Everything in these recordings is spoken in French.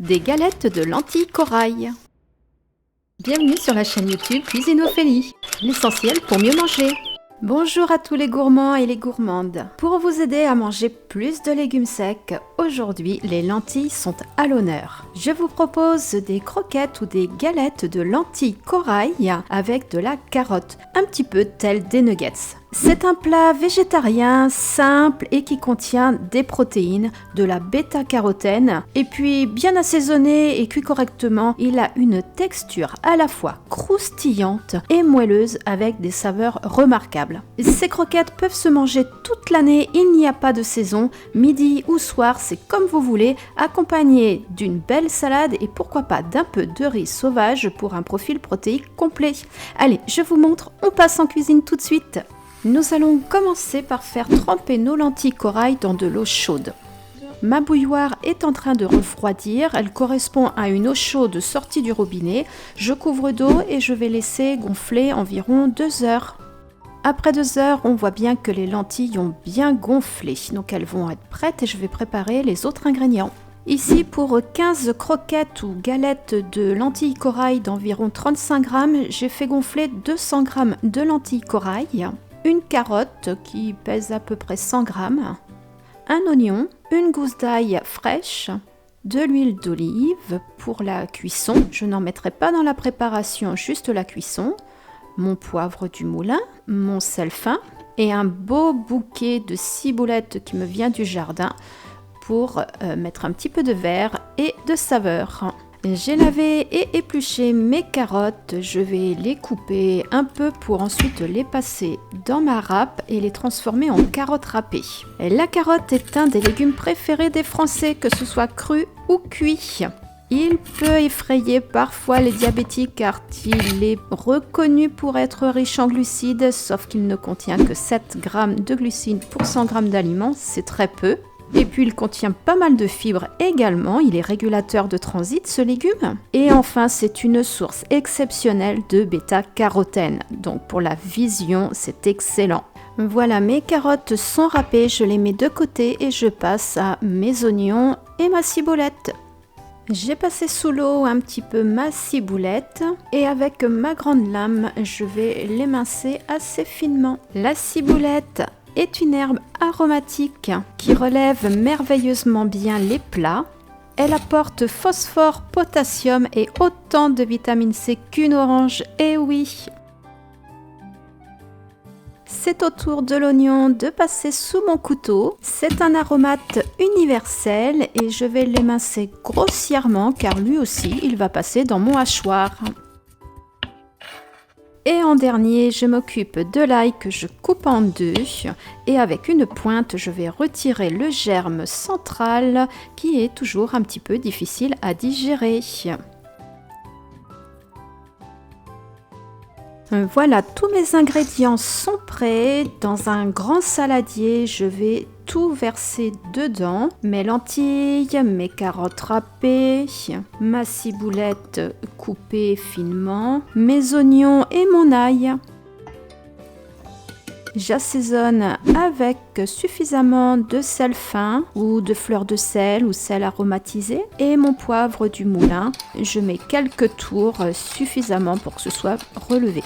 Des galettes de lentilles corail. Bienvenue sur la chaîne YouTube Cuisine Ophélie, l'essentiel pour mieux manger. Bonjour à tous les gourmands et les gourmandes. Pour vous aider à manger plus de légumes secs, aujourd'hui les lentilles sont à l'honneur. Je vous propose des croquettes ou des galettes de lentilles corail avec de la carotte, un petit peu tel des nuggets. C'est un plat végétarien simple et qui contient des protéines, de la bêta-carotène et puis bien assaisonné et cuit correctement, il a une texture à la fois croustillante et moelleuse avec des saveurs remarquables. Ces croquettes peuvent se manger toute l'année, il n'y a pas de saison, midi ou soir, c'est comme vous voulez, accompagné d'une belle salade et pourquoi pas d'un peu de riz sauvage pour un profil protéique complet. Allez, je vous montre, on passe en cuisine tout de suite. Nous allons commencer par faire tremper nos lentilles corail dans de l'eau chaude. Ma bouilloire est en train de refroidir, elle correspond à une eau chaude sortie du robinet. Je couvre d'eau et je vais laisser gonfler environ 2 heures. Après 2 heures, on voit bien que les lentilles ont bien gonflé, donc elles vont être prêtes et je vais préparer les autres ingrédients. Ici, pour 15 croquettes ou galettes de lentilles corail d'environ 35 grammes, j'ai fait gonfler 200 grammes de lentilles corail, une carotte qui pèse à peu près 100 grammes, un oignon, une gousse d'ail fraîche, de l'huile d'olive pour la cuisson, je n'en mettrai pas dans la préparation, juste la cuisson, mon poivre du moulin, mon sel fin et un beau bouquet de ciboulettes qui me vient du jardin pour mettre un petit peu de vert et de saveur. J'ai lavé et épluché mes carottes, je vais les couper un peu pour ensuite les passer dans ma râpe et les transformer en carottes râpées. La carotte est un des légumes préférés des Français, que ce soit cru ou cuit. Il peut effrayer parfois les diabétiques car il est reconnu pour être riche en glucides, sauf qu'il ne contient que 7 g de glucides pour 100 g d'aliments, c'est très peu. Et puis il contient pas mal de fibres également, il est régulateur de transit ce légume. Et enfin c'est une source exceptionnelle de bêta-carotène, donc pour la vision c'est excellent. Voilà, mes carottes sont râpées, je les mets de côté et je passe à mes oignons et ma ciboulette. J'ai passé sous l'eau un petit peu ma ciboulette et avec ma grande lame je vais l'émincer assez finement. La ciboulette est une herbe aromatique qui relève merveilleusement bien les plats. Elle apporte phosphore, potassium et autant de vitamine C qu'une orange, et oui! C'est au tour de l'oignon de passer sous mon couteau. C'est un aromate universel et je vais l'émincer grossièrement car lui aussi il va passer dans mon hachoir. Et en dernier, je m'occupe de l'ail que je coupe en deux et avec une pointe, je vais retirer le germe central qui est toujours un petit peu difficile à digérer. Voilà, tous mes ingrédients sont prêts. Dans un grand saladier, je vais tout verser dedans. Mes lentilles, mes carottes râpées, ma ciboulette coupée finement, mes oignons et mon ail. J'assaisonne avec suffisamment de sel fin ou de fleur de sel ou sel aromatisé et mon poivre du moulin. Je mets quelques tours suffisamment pour que ce soit relevé.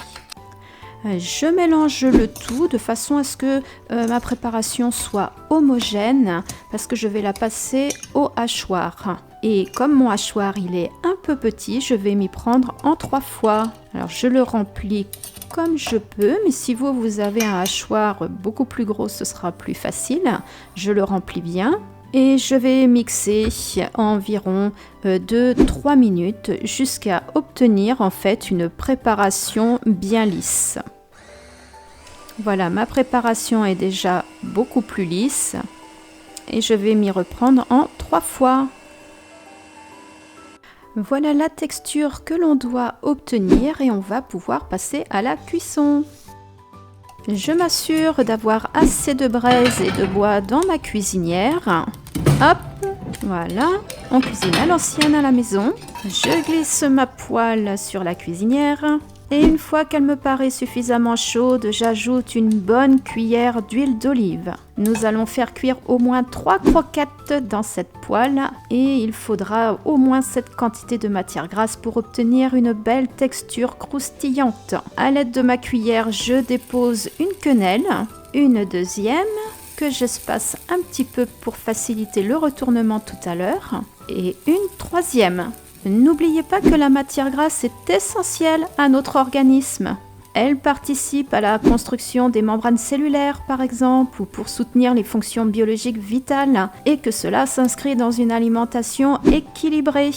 Je mélange le tout de façon à ce que ma préparation soit homogène parce que je vais la passer au hachoir. Et comme mon hachoir il est un peu petit, je vais m'y prendre en 3 fois. Alors je le remplis comme je peux, mais si vous avez un hachoir beaucoup plus gros, ce sera plus facile. Je le remplis bien. Et je vais mixer environ 2-3 minutes jusqu'à obtenir en fait une préparation bien lisse. Voilà, ma préparation est déjà beaucoup plus lisse et je vais m'y reprendre en 3 fois. Voilà la texture que l'on doit obtenir et on va pouvoir passer à la cuisson. Je m'assure d'avoir assez de braise et de bois dans ma cuisinière. Hop, voilà, on cuisine à l'ancienne à la maison. Je glisse ma poêle sur la cuisinière. Et une fois qu'elle me paraît suffisamment chaude, j'ajoute une bonne cuillère d'huile d'olive. Nous allons faire cuire au moins 3 croquettes dans cette poêle et il faudra au moins cette quantité de matière grasse pour obtenir une belle texture croustillante. À l'aide de ma cuillère, je dépose une quenelle, une deuxième que j'espace un petit peu pour faciliter le retournement tout à l'heure et une troisième. N'oubliez pas que la matière grasse est essentielle à notre organisme. Elle participe à la construction des membranes cellulaires, par exemple, ou pour soutenir les fonctions biologiques vitales, et que cela s'inscrit dans une alimentation équilibrée.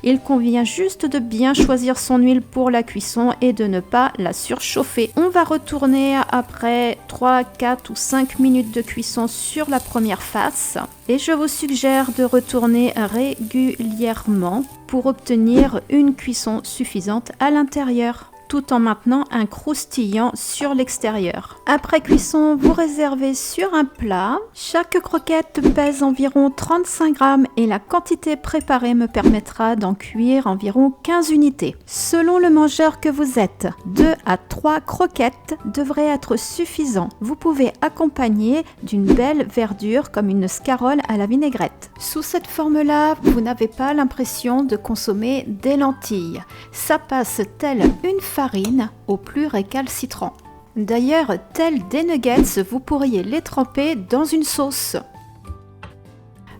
Il convient juste de bien choisir son huile pour la cuisson et de ne pas la surchauffer. On va retourner après 3, 4 ou 5 minutes de cuisson sur la première face, et je vous suggère de retourner régulièrement pour obtenir une cuisson suffisante à l'intérieur, tout en maintenant un croustillant sur l'extérieur. Après cuisson, vous réservez sur un plat. Chaque croquette pèse environ 35 grammes et la quantité préparée me permettra d'en cuire environ 15 unités. Selon le mangeur que vous êtes, 2 à 3 croquettes devraient être suffisants. Vous pouvez accompagner d'une belle verdure comme une scarole à la vinaigrette. Sous cette forme-là, vous n'avez pas l'impression de consommer des lentilles. Ça passe telle une farine au plus récalcitrant. D'ailleurs, tels des nuggets, vous pourriez les tremper dans une sauce.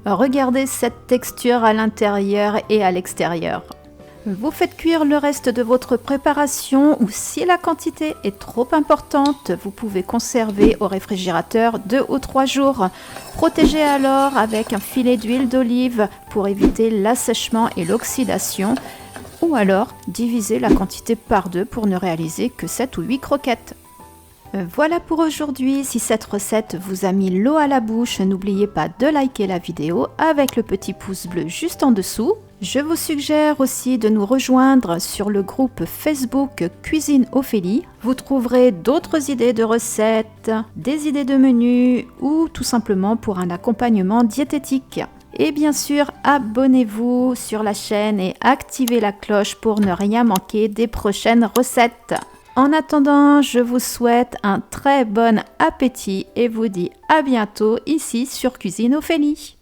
Regardez cette texture à l'intérieur et à l'extérieur. Vous faites cuire le reste de votre préparation ou si la quantité est trop importante, vous pouvez conserver au réfrigérateur 2 ou 3 jours. Protégez alors avec un filet d'huile d'olive pour éviter l'assèchement et l'oxydation. Ou alors, divisez la quantité par 2 pour ne réaliser que 7 ou 8 croquettes. Voilà pour aujourd'hui. Si cette recette vous a mis l'eau à la bouche, n'oubliez pas de liker la vidéo avec le petit pouce bleu juste en dessous. Je vous suggère aussi de nous rejoindre sur le groupe Facebook Cuisine Ophélie. Vous trouverez d'autres idées de recettes, des idées de menus ou tout simplement pour un accompagnement diététique. Et bien sûr, abonnez-vous sur la chaîne et activez la cloche pour ne rien manquer des prochaines recettes. En attendant, je vous souhaite un très bon appétit et vous dis à bientôt ici sur Cuisine Ophélie.